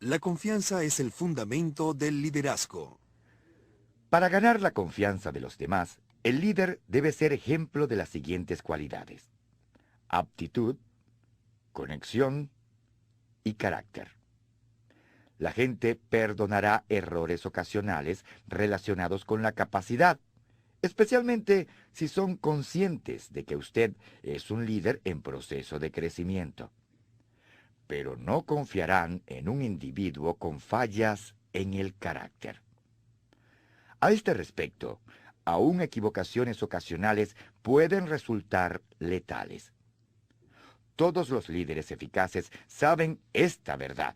La confianza es el fundamento del liderazgo. Para ganar la confianza de los demás, el líder debe ser ejemplo de las siguientes cualidades: aptitud, conexión y carácter. La gente perdonará errores ocasionales relacionados con la capacidad, especialmente si son conscientes de que usted es un líder en proceso de crecimiento. Pero no confiarán en un individuo con fallas en el carácter. A este respecto, aún equivocaciones ocasionales pueden resultar letales. Todos los líderes eficaces saben esta verdad.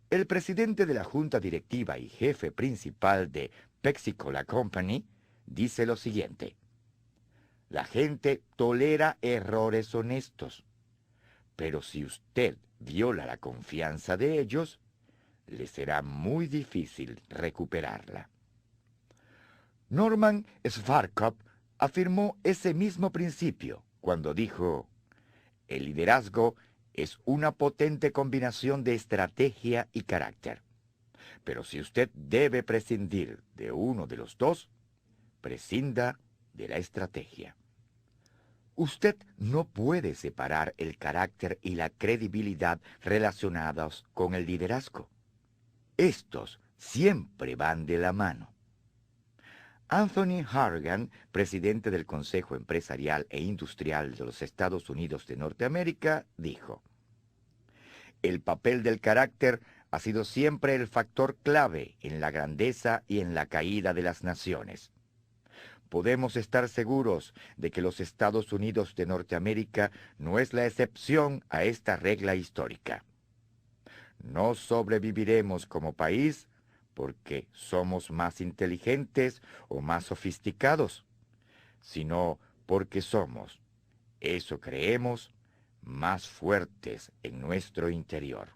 El presidente de la junta directiva y jefe principal de Pepsi-Cola Company dice lo siguiente: la gente tolera errores honestos, pero si usted viola la confianza de ellos, le será muy difícil recuperarla. Norman Schwarzkopf afirmó ese mismo principio cuando dijo: el liderazgo es una potente combinación de estrategia y carácter. Pero si usted debe prescindir de uno de los dos, prescinda de la estrategia. Usted no puede separar el carácter y la credibilidad relacionados con el liderazgo. Estos siempre van de la mano. Anthony Harrigan, presidente del Consejo Empresarial e Industrial de los Estados Unidos de Norteamérica, dijo: el papel del carácter ha sido siempre el factor clave en la grandeza y en la caída de las naciones. Podemos estar seguros de que los Estados Unidos de Norteamérica no es la excepción a esta regla histórica. No sobreviviremos como país porque somos más inteligentes o más sofisticados, sino porque somos, eso creemos, más fuertes en nuestro interior.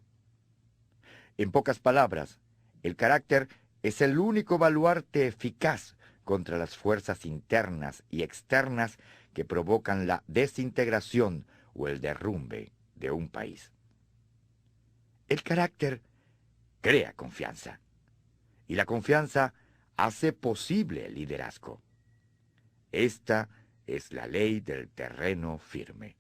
En pocas palabras, el carácter es el único baluarte eficaz contra las fuerzas internas y externas que provocan la desintegración o el derrumbe de un país. El carácter crea confianza, y la confianza hace posible el liderazgo. Esta es la ley del terreno firme.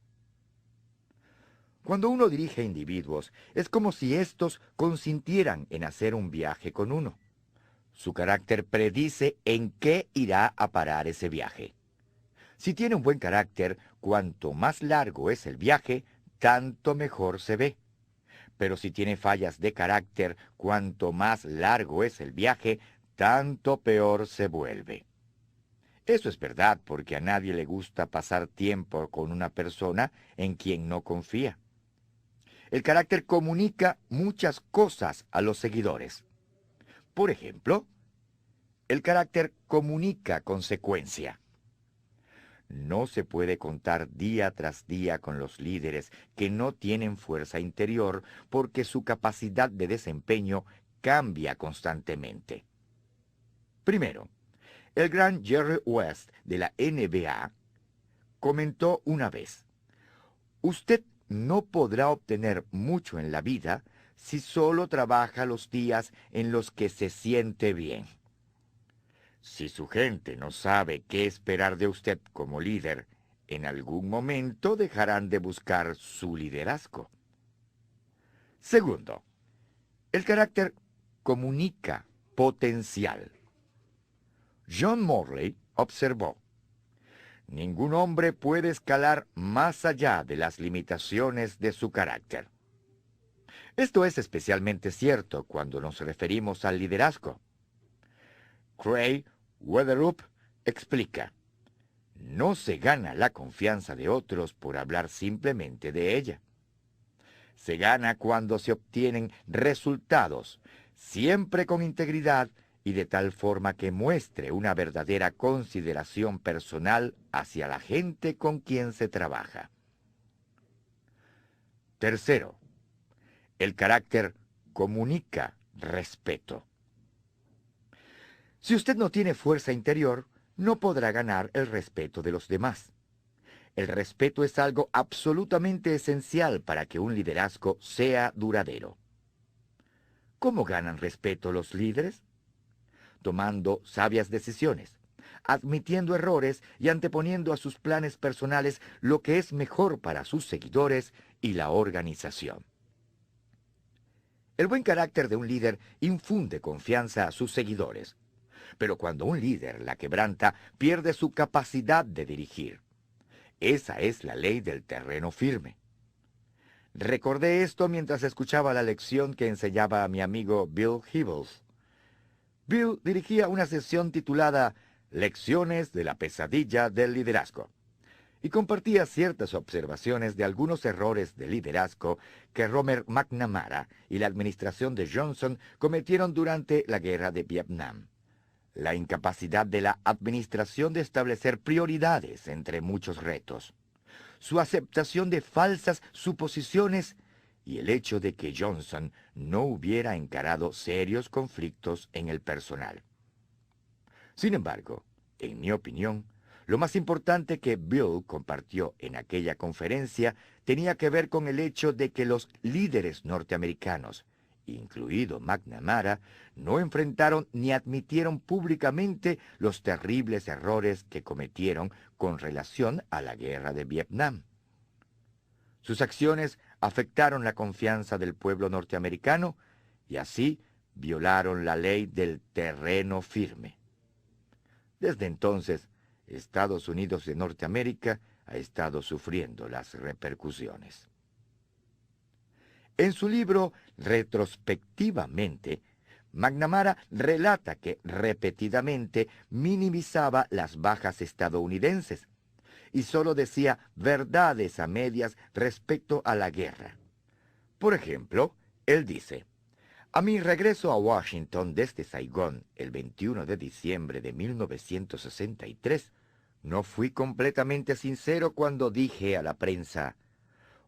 Cuando uno dirige a individuos, es como si éstos consintieran en hacer un viaje con uno. Su carácter predice en qué irá a parar ese viaje. Si tiene un buen carácter, cuanto más largo es el viaje, tanto mejor se ve. Pero si tiene fallas de carácter, cuanto más largo es el viaje, tanto peor se vuelve. Eso es verdad porque a nadie le gusta pasar tiempo con una persona en quien no confía. El carácter comunica muchas cosas a los seguidores. Por ejemplo, el carácter comunica consecuencia. No se puede contar día tras día con los líderes que no tienen fuerza interior porque su capacidad de desempeño cambia constantemente. Primero, el gran Jerry West de la NBA comentó una vez: usted no podrá obtener mucho en la vida si solo trabaja los días en los que se siente bien. Si su gente no sabe qué esperar de usted como líder, en algún momento dejarán de buscar su liderazgo. Segundo, el carácter comunica potencial. John Morley observó: ningún hombre puede escalar más allá de las limitaciones de su carácter. Esto es especialmente cierto cuando nos referimos al liderazgo. Craig Weatherup explica: no se gana la confianza de otros por hablar simplemente de ella. Se gana cuando se obtienen resultados, siempre con integridad y de tal forma que muestre una verdadera consideración personal hacia la gente con quien se trabaja. Tercero, el carácter comunica respeto. Si usted no tiene fuerza interior, no podrá ganar el respeto de los demás. El respeto es algo absolutamente esencial para que un liderazgo sea duradero. ¿Cómo ganan respeto los líderes? Tomando sabias decisiones, admitiendo errores y anteponiendo a sus planes personales lo que es mejor para sus seguidores y la organización. El buen carácter de un líder infunde confianza a sus seguidores, pero cuando un líder la quebranta, pierde su capacidad de dirigir. Esa es la ley del terreno firme. Recordé esto mientras escuchaba la lección que enseñaba a mi amigo Bill Hybels. Bill dirigía una sesión titulada Lecciones de la pesadilla del liderazgo, y compartía ciertas observaciones de algunos errores de liderazgo que Robert McNamara y la administración de Johnson cometieron durante la guerra de Vietnam. La incapacidad de la administración de establecer prioridades entre muchos retos, su aceptación de falsas suposiciones y el hecho de que Johnson no hubiera encarado serios conflictos en el personal. Sin embargo, en mi opinión, lo más importante que Bill compartió en aquella conferencia tenía que ver con el hecho de que los líderes norteamericanos, incluido McNamara, no enfrentaron ni admitieron públicamente los terribles errores que cometieron con relación a la guerra de Vietnam. Sus acciones afectaron la confianza del pueblo norteamericano y así violaron la ley del terreno firme. Desde entonces, Estados Unidos de Norteamérica ha estado sufriendo las repercusiones. En su libro Retrospectivamente, McNamara relata que repetidamente minimizaba las bajas estadounidenses y solo decía verdades a medias respecto a la guerra. Por ejemplo, él dice: a mi regreso a Washington desde Saigón el 21 de diciembre de 1963, no fui completamente sincero cuando dije a la prensa: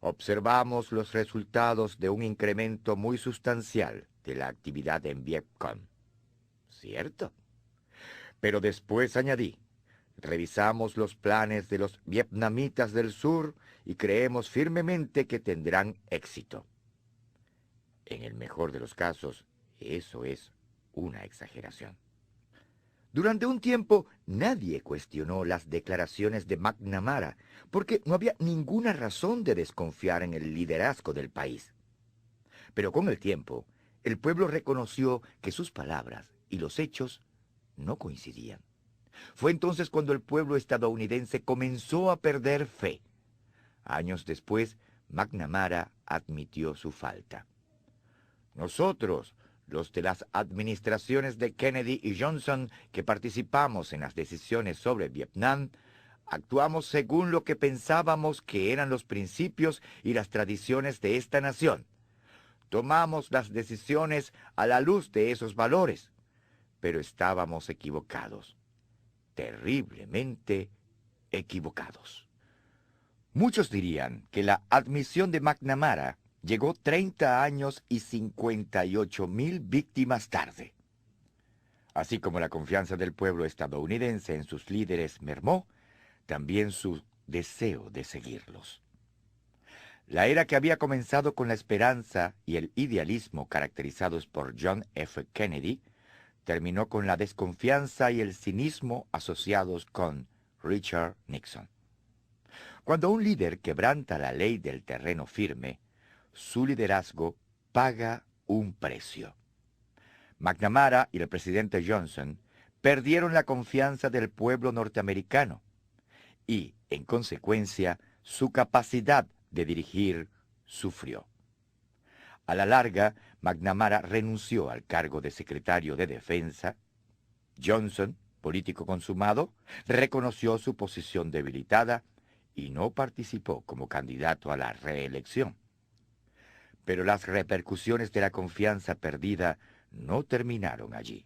observamos los resultados de un incremento muy sustancial de la actividad en Vietcong. ¿Cierto? Pero después añadí: revisamos los planes de los vietnamitas del sur y creemos firmemente que tendrán éxito. En el mejor de los casos, eso es una exageración. Durante un tiempo, nadie cuestionó las declaraciones de McNamara, porque no había ninguna razón de desconfiar en el liderazgo del país. Pero con el tiempo, el pueblo reconoció que sus palabras y los hechos no coincidían. Fue entonces cuando el pueblo estadounidense comenzó a perder fe. Años después, McNamara admitió su falta. Nosotros, los de las administraciones de Kennedy y Johnson que participamos en las decisiones sobre Vietnam, actuamos según lo que pensábamos que eran los principios y las tradiciones de esta nación. Tomamos las decisiones a la luz de esos valores, pero estábamos equivocados, terriblemente equivocados. Muchos dirían que la admisión de McNamara llegó 30 años y 58,000 víctimas tarde. Así como la confianza del pueblo estadounidense en sus líderes mermó, también su deseo de seguirlos. La era que había comenzado con la esperanza y el idealismo caracterizados por John F. Kennedy, terminó con la desconfianza y el cinismo asociados con Richard Nixon. Cuando un líder quebranta la ley del terreno firme, su liderazgo paga un precio. McNamara y el presidente Johnson perdieron la confianza del pueblo norteamericano y, en consecuencia, su capacidad de dirigir sufrió. A la larga, McNamara renunció al cargo de secretario de Defensa. Johnson, político consumado, reconoció su posición debilitada y no participó como candidato a la reelección. Pero las repercusiones de la confianza perdida no terminaron allí.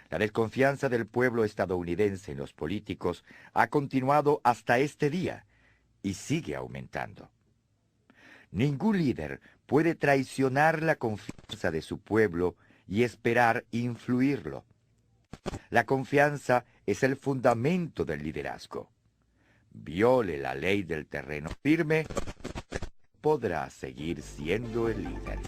La desconfianza del pueblo estadounidense en los políticos ha continuado hasta este día y sigue aumentando. Ningún líder puede traicionar la confianza de su pueblo y esperar influirlo. La confianza es el fundamento del liderazgo. Viole la ley del terreno firme, podrá seguir siendo el líder.